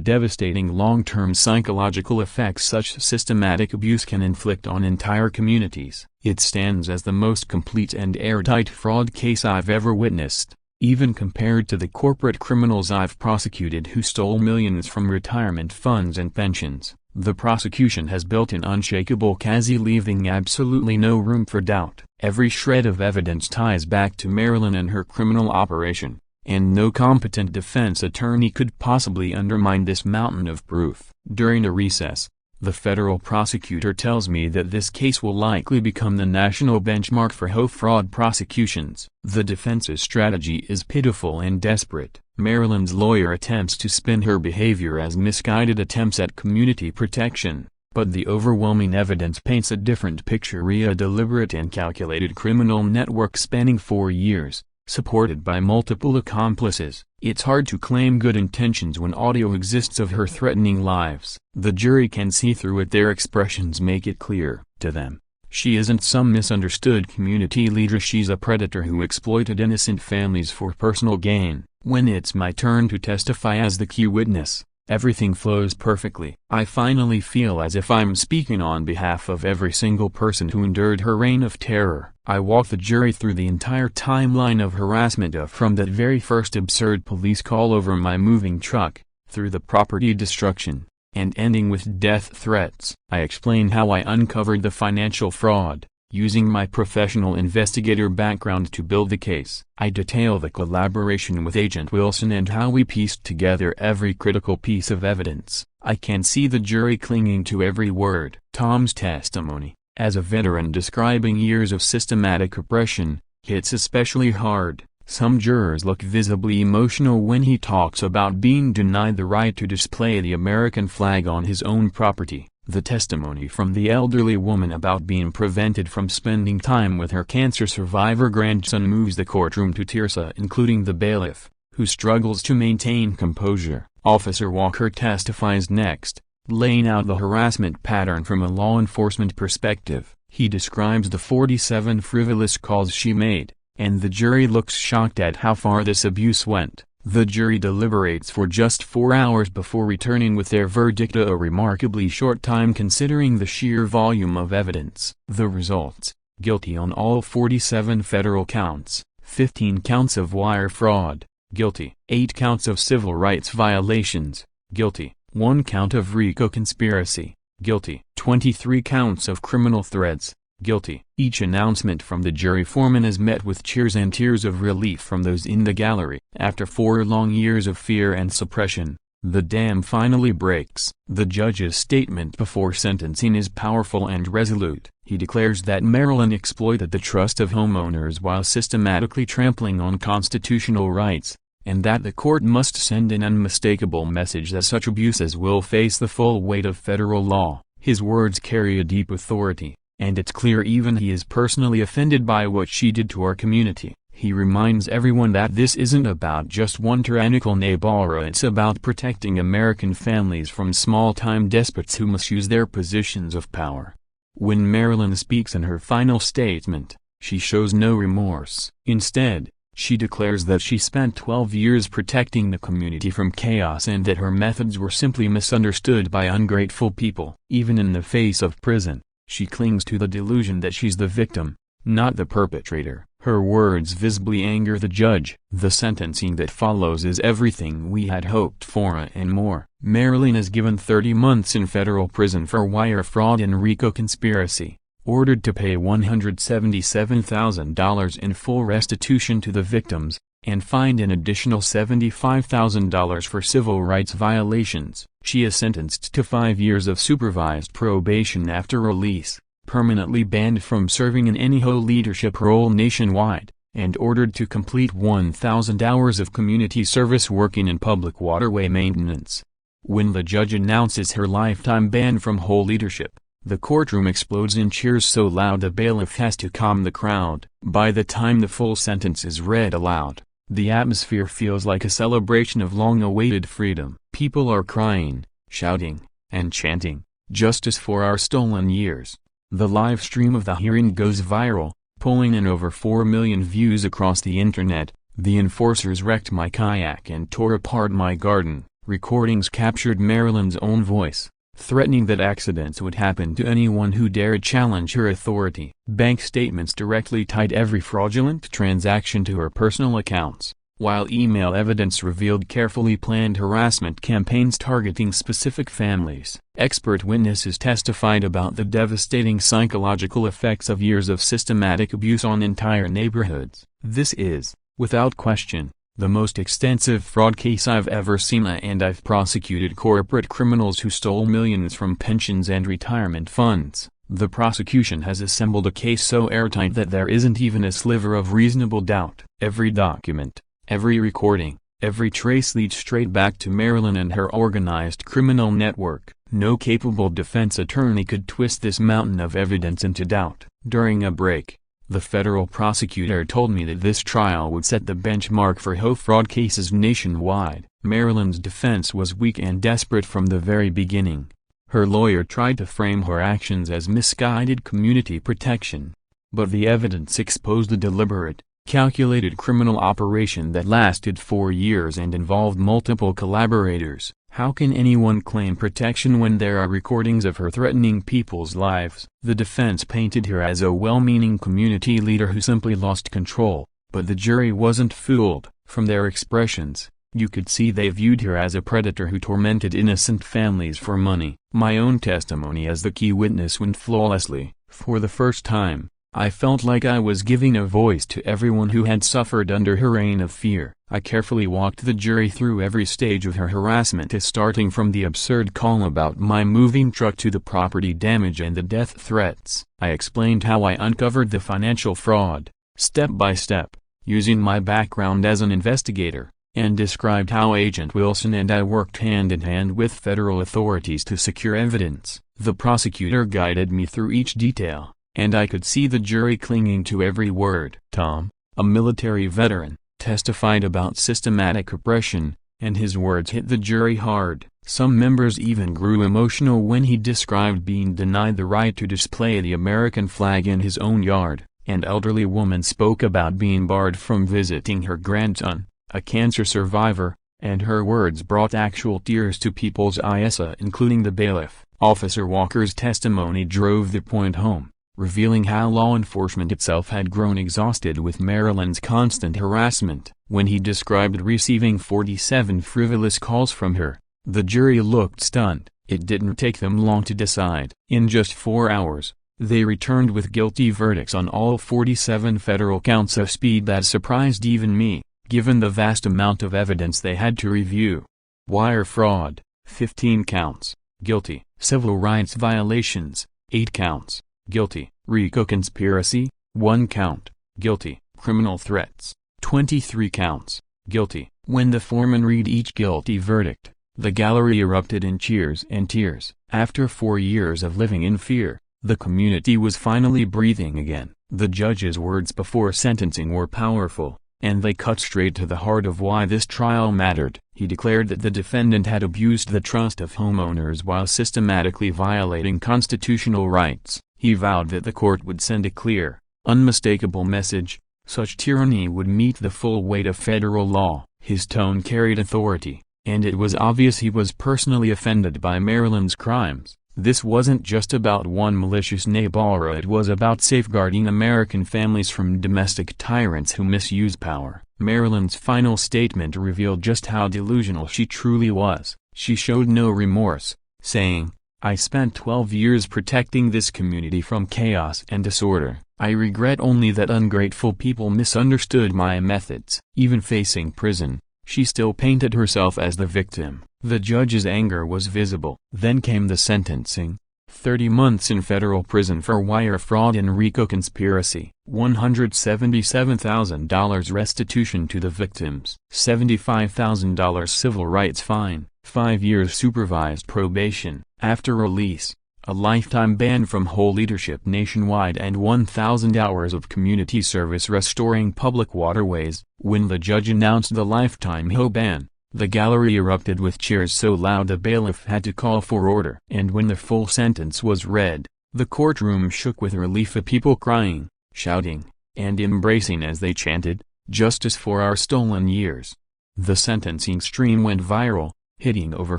devastating long-term psychological effects such systematic abuse can inflict on entire communities. It stands as the most complete and airtight fraud case I've ever witnessed, even compared to the corporate criminals I've prosecuted who stole millions from retirement funds and pensions. The prosecution has built an unshakable case, leaving absolutely no room for doubt. Every shred of evidence ties back to Maryland and her criminal operation, and no competent defense attorney could possibly undermine this mountain of proof. During a recess, the federal prosecutor tells me that this case will likely become the national benchmark for HOA fraud prosecutions. The defense's strategy is pitiful and desperate. Maryland's lawyer attempts to spin her behavior as misguided attempts at community protection, but the overwhelming evidence paints a different picture. A deliberate and calculated criminal network spanning 4 years, supported by multiple accomplices. It's hard to claim good intentions when audio exists of her threatening lives. The jury can see through it. Their expressions make it clear to them. She isn't some misunderstood community leader, she's a predator who exploited innocent families for personal gain. When it's my turn to testify as the key witness, everything flows perfectly. I finally feel as if I'm speaking on behalf of every single person who endured her reign of terror. I walk the jury through the entire timeline of harassment, from that very first absurd police call over my moving truck, through the property destruction, and ending with death threats. I explain how I uncovered the financial fraud, using my professional investigator background to build the case. I detail the collaboration with Agent Wilson and how we pieced together every critical piece of evidence. I can see the jury clinging to every word. Tom's testimony, as a veteran describing years of systematic oppression, hits especially hard. Some jurors look visibly emotional when he talks about being denied the right to display the American flag on his own property. The testimony from the elderly woman about being prevented from spending time with her cancer survivor grandson moves the courtroom to tears, including the bailiff, who struggles to maintain composure. Officer Walker testifies next, laying out the harassment pattern from a law enforcement perspective. He describes the 47 frivolous calls she made, and the jury looks shocked at how far this abuse went. The jury deliberates for just 4 hours before returning with their verdict, a remarkably short time considering the sheer volume of evidence. The results: guilty on all 47 federal counts, 15 counts of wire fraud, guilty, 8 counts of civil rights violations, guilty, 1 count of RICO conspiracy, guilty, 23 counts of criminal threats, guilty. Each announcement from the jury foreman is met with cheers and tears of relief from those in the gallery. After 4 long years of fear and suppression, the dam finally breaks. The judge's statement before sentencing is powerful and resolute. He declares that Maryland exploited the trust of homeowners while systematically trampling on constitutional rights, and that the court must send an unmistakable message that such abuses will face the full weight of federal law. His words carry a deep authority, and it's clear even he is personally offended by what she did to our community. He reminds everyone that this isn't about just one tyrannical neighbor, it's about protecting American families from small-time despots who misuse their positions of power. When Marilyn speaks in her final statement, she shows no remorse. Instead, she declares that she spent 12 years protecting the community from chaos and that her methods were simply misunderstood by ungrateful people. Even in the face of prison, she clings to the delusion that she's the victim, not the perpetrator. Her words visibly anger the judge. The sentencing that follows is everything we had hoped for and more. Marilyn is given 30 months in federal prison for wire fraud and RICO conspiracy, ordered to pay $177,000 in full restitution to the victims, and fined an additional $75,000 for civil rights violations. She is sentenced to 5 years of supervised probation after release, permanently banned from serving in any HOA leadership role nationwide, and ordered to complete 1,000 hours of community service working in public waterway maintenance. When the judge announces her lifetime ban from HOA leadership, the courtroom explodes in cheers so loud the bailiff has to calm the crowd. By the time the full sentence is read aloud, the atmosphere feels like a celebration of long-awaited freedom. People are crying, shouting, and chanting, "Justice for our stolen years." The live stream of the hearing goes viral, pulling in over 4 million views across the internet. "The enforcers wrecked my kayak and tore apart my garden." Recordings captured Marilyn's own voice, threatening that accidents would happen to anyone who dared challenge her authority. Bank statements directly tied every fraudulent transaction to her personal accounts, while email evidence revealed carefully planned harassment campaigns targeting specific families. Expert witnesses testified about the devastating psychological effects of years of systematic abuse on entire neighborhoods. This is, without question, the most extensive fraud case I've ever seen, and I've prosecuted corporate criminals who stole millions from pensions and retirement funds. The prosecution has assembled a case so airtight that there isn't even a sliver of reasonable doubt. Every document, every recording, every trace leads straight back to Marilyn and her organized criminal network. No capable defense attorney could twist this mountain of evidence into doubt. During a break, the federal prosecutor told me that this trial would set the benchmark for HOA fraud cases nationwide. Marilyn's defense was weak and desperate from the very beginning. Her lawyer tried to frame her actions as misguided community protection, but the evidence exposed a deliberate, calculated criminal operation that lasted 4 years and involved multiple collaborators. How can anyone claim protection when there are recordings of her threatening people's lives? The defense painted her as a well-meaning community leader who simply lost control, but the jury wasn't fooled. From their expressions, you could see they viewed her as a predator who tormented innocent families for money. My own testimony as the key witness went flawlessly. For the first time, I felt like I was giving a voice to everyone who had suffered under her reign of fear. I carefully walked the jury through every stage of her harassment, starting from the absurd call about my moving truck to the property damage and the death threats. I explained how I uncovered the financial fraud, step by step, using my background as an investigator, and described how Agent Wilson and I worked hand in hand with federal authorities to secure evidence. The prosecutor guided me through each detail, and I could see the jury clinging to every word. Tom, a military veteran, testified about systematic oppression, and his words hit the jury hard. Some members even grew emotional when he described being denied the right to display the American flag in his own yard. An elderly woman spoke about being barred from visiting her grandson, a cancer survivor, and her words brought actual tears to people's eyes, including the bailiff. Officer Walker's testimony drove the point home, revealing how law enforcement itself had grown exhausted with Marilyn's constant harassment. When he described receiving 47 frivolous calls from her, the jury looked stunned. It didn't take them long to decide. In just 4 hours, they returned with guilty verdicts on all 47 federal counts of speed. That surprised even me, given the vast amount of evidence they had to review. Wire fraud, 15 counts, guilty. Civil rights violations, 8 counts, guilty. RICO conspiracy, 1 count, guilty. Criminal threats, 23 counts, guilty. When the foreman read each guilty verdict, the gallery erupted in cheers and tears. After 4 years of living in fear, the community was finally breathing again. The judge's words before sentencing were powerful, and they cut straight to the heart of why this trial mattered. He declared that the defendant had abused the trust of homeowners while systematically violating constitutional rights. He vowed that the court would send a clear, unmistakable message: such tyranny would meet the full weight of federal law. His tone carried authority, and it was obvious he was personally offended by Marilyn's crimes. This wasn't just about one malicious neighbor, it was about safeguarding American families from domestic tyrants who misuse power. Marilyn's final statement revealed just how delusional she truly was. She showed no remorse, saying, "I spent 12 years protecting this community from chaos and disorder. I regret only that ungrateful people misunderstood my methods." Even facing prison, she still painted herself as the victim. The judge's anger was visible. Then came the sentencing: 30 months in federal prison for wire fraud and RICO conspiracy, $177,000 restitution to the victims, $75,000 civil rights fine, 5 years supervised probation. After release, a lifetime ban from whole leadership nationwide and 1,000 hours of community service restoring public waterways. When the judge announced the lifetime HOA ban, the gallery erupted with cheers so loud the bailiff had to call for order. And when the full sentence was read, the courtroom shook with relief, of people crying, shouting, and embracing as they chanted, "Justice for our stolen years." The sentencing stream went viral, hitting over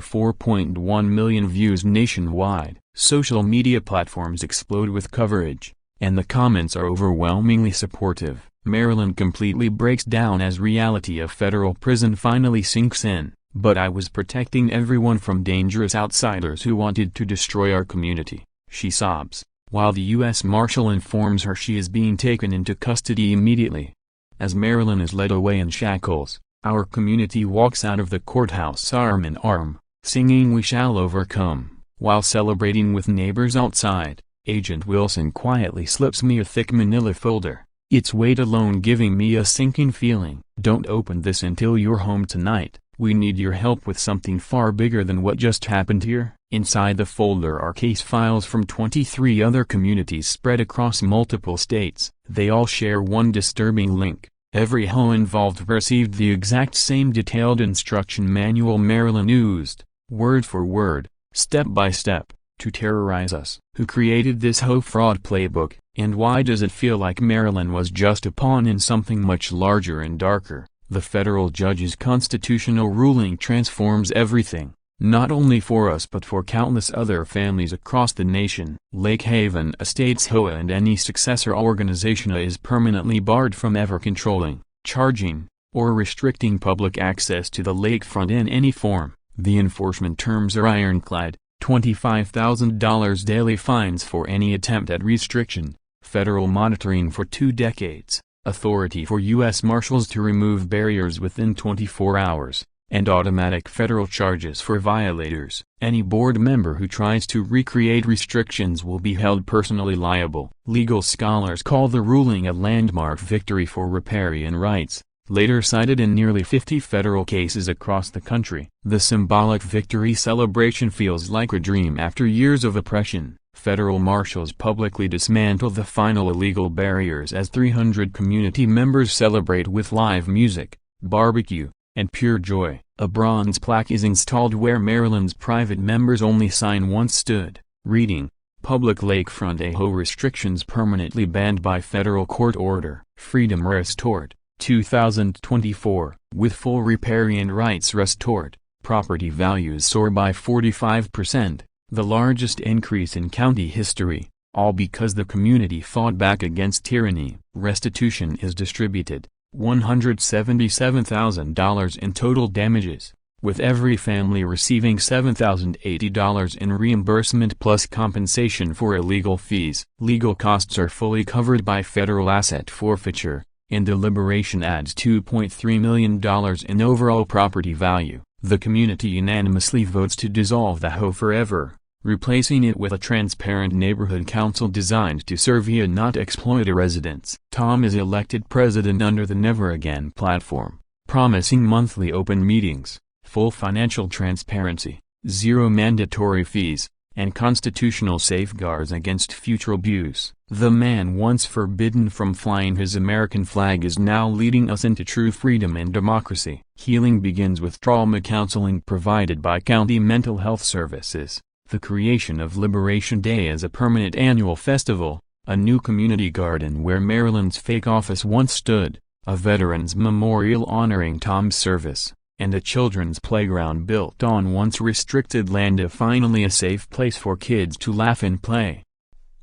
4.1 million views nationwide. Social media platforms explode with coverage, and the comments are overwhelmingly supportive. Marilyn completely breaks down as reality of federal prison finally sinks in. "But I was protecting everyone from dangerous outsiders who wanted to destroy our community," she sobs, while the U.S. Marshal informs her she is being taken into custody immediately. As Marilyn is led away in shackles, our community walks out of the courthouse arm in arm, singing "We Shall Overcome." While celebrating with neighbors outside, Agent Wilson quietly slips me a thick manila folder, its weight alone giving me a sinking feeling. "Don't open this until you're home tonight. We need your help with something far bigger than what just happened here." Inside the folder are case files from 23 other communities spread across multiple states. They all share one disturbing link: every HOA involved received the exact same detailed instruction manual Marilyn used, word for word, step by step, to terrorize us. Who created this HOA fraud playbook, and why does it feel like Marilyn was just a pawn in something much larger and darker? The federal judge's constitutional ruling transforms everything, not only for us but for countless other families across the nation. Lake Haven Estates HOA and any successor organization is permanently barred from ever controlling, charging, or restricting public access to the lakefront in any form. The enforcement terms are ironclad: $25,000 daily fines for any attempt at restriction, federal monitoring for 2 decades, authority for U.S. Marshals to remove barriers within 24 hours, and automatic federal charges for violators. Any board member who tries to recreate restrictions will be held personally liable. Legal scholars call the ruling a landmark victory for riparian rights, later cited in nearly 50 federal cases across the country. The symbolic victory celebration feels like a dream after years of oppression. Federal marshals publicly dismantle the final illegal barriers as 300 community members celebrate with live music, barbecue, and pure joy. A bronze plaque is installed where Maryland's private members only sign once stood, reading, "Public Lakefront HOA restrictions permanently banned by federal court order. Freedom restored, 2024. With full riparian rights restored, property values soar by 45%. The largest increase in county history, all because the community fought back against tyranny." Restitution is distributed, $177,000 in total damages, with every family receiving $7,080 in reimbursement plus compensation for illegal fees. Legal costs are fully covered by federal asset forfeiture, and the liberation adds $2.3 million in overall property value. The community unanimously votes to dissolve the HOA forever, replacing it with a transparent neighborhood council designed to serve and not exploit residents. Tom is elected president under the Never Again platform, promising monthly open meetings, full financial transparency, zero mandatory fees, and constitutional safeguards against future abuse. The man once forbidden from flying his American flag is now leading us into true freedom and democracy. Healing begins with trauma counseling provided by County Mental Health Services. The creation of Liberation Day as a permanent annual festival, a new community garden where Maryland's fake office once stood, a veterans memorial honoring Tom's service, and a children's playground built on once restricted land, finally a safe place for kids to laugh and play.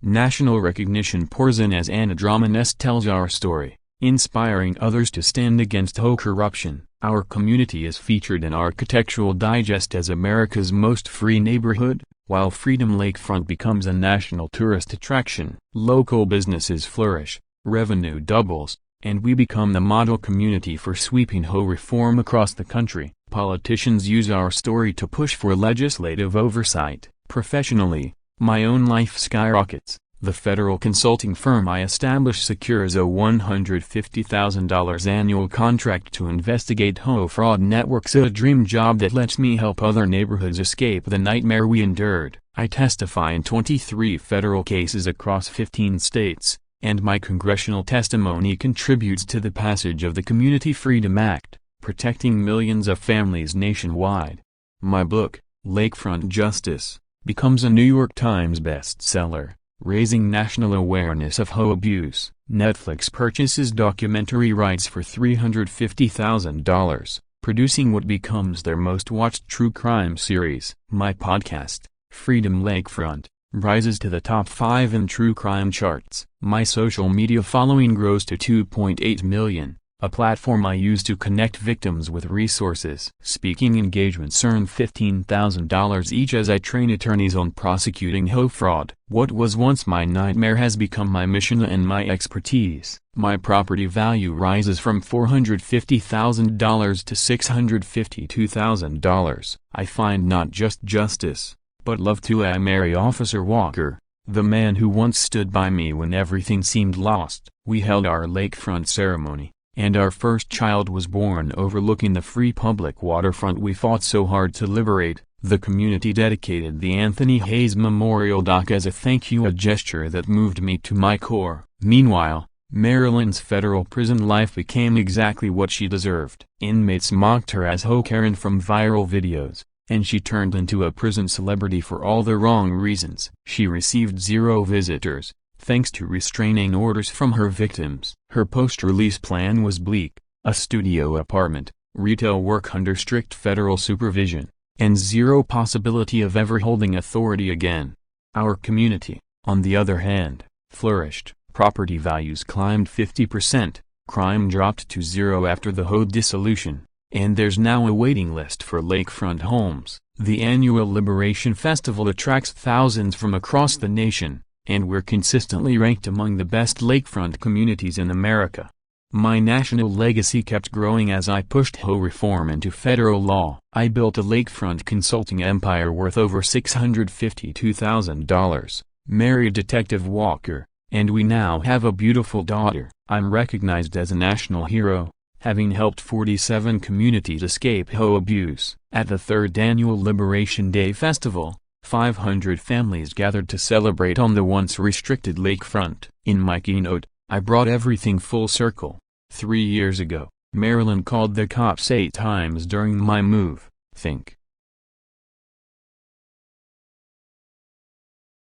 National recognition pours in as Anna Dramanes tells our story, inspiring others to stand against HOA corruption. Our community is featured in Architectural Digest as America's most free neighborhood, while Freedom Lakefront becomes a national tourist attraction. Local businesses flourish, revenue doubles, and we become the model community for sweeping HOA reform across the country. Politicians use our story to push for legislative oversight. Professionally, my own life skyrockets. The federal consulting firm I established secures a $150,000 annual contract to investigate HOA fraud networks, a dream job that lets me help other neighborhoods escape the nightmare we endured. I testify in 23 federal cases across 15 states, and my congressional testimony contributes to the passage of the Community Freedom Act, protecting millions of families nationwide. My book, Lakefront Justice, becomes a New York Times bestseller, raising national awareness of HOA abuse. Netflix purchases documentary rights for $350,000, producing what becomes their most watched true crime series. My podcast, Freedom Lakefront, rises to the top 5 in true crime charts. My social media following grows to 2.8 million, a platform I use to connect victims with resources. Speaking engagements earn $15,000 each as I train attorneys on prosecuting HOA fraud. What was once my nightmare has become my mission and my expertise. My property value rises from $450,000 to $652,000. I find not just justice, but love too. I marry Officer Walker, the man who once stood by me when everything seemed lost. We held our lakefront ceremony, and our first child was born overlooking the free public waterfront we fought so hard to liberate. The community dedicated the Anthony Hayes Memorial Dock as a thank you, a gesture that moved me to my core. Meanwhile, Maryland's federal prison life became exactly what she deserved. Inmates mocked her as Ho Karen from viral videos, and she turned into a prison celebrity for all the wrong reasons. She received 0 visitors, thanks to restraining orders from her victims. Her post-release plan was bleak: a studio apartment, retail work under strict federal supervision, and 0 possibility of ever holding authority again. Our community, on the other hand, flourished. Property values climbed 50%, crime dropped to 0 after the HOA dissolution, and there's now a waiting list for lakefront homes. The annual Liberation Festival attracts thousands from across the nation, and we're consistently ranked among the best lakefront communities in America. My national legacy kept growing as I pushed HOA reform into federal law. I built a lakefront consulting empire worth over $652,000, married Detective Walker, and we now have a beautiful daughter. I'm recognized as a national hero, having helped 47 communities escape HOA abuse. At the third annual Liberation Day Festival, 500 families gathered to celebrate on the once restricted lakefront. In my keynote, I brought everything full circle. 3 years ago, Maryland called the cops 8 times during my move. Think.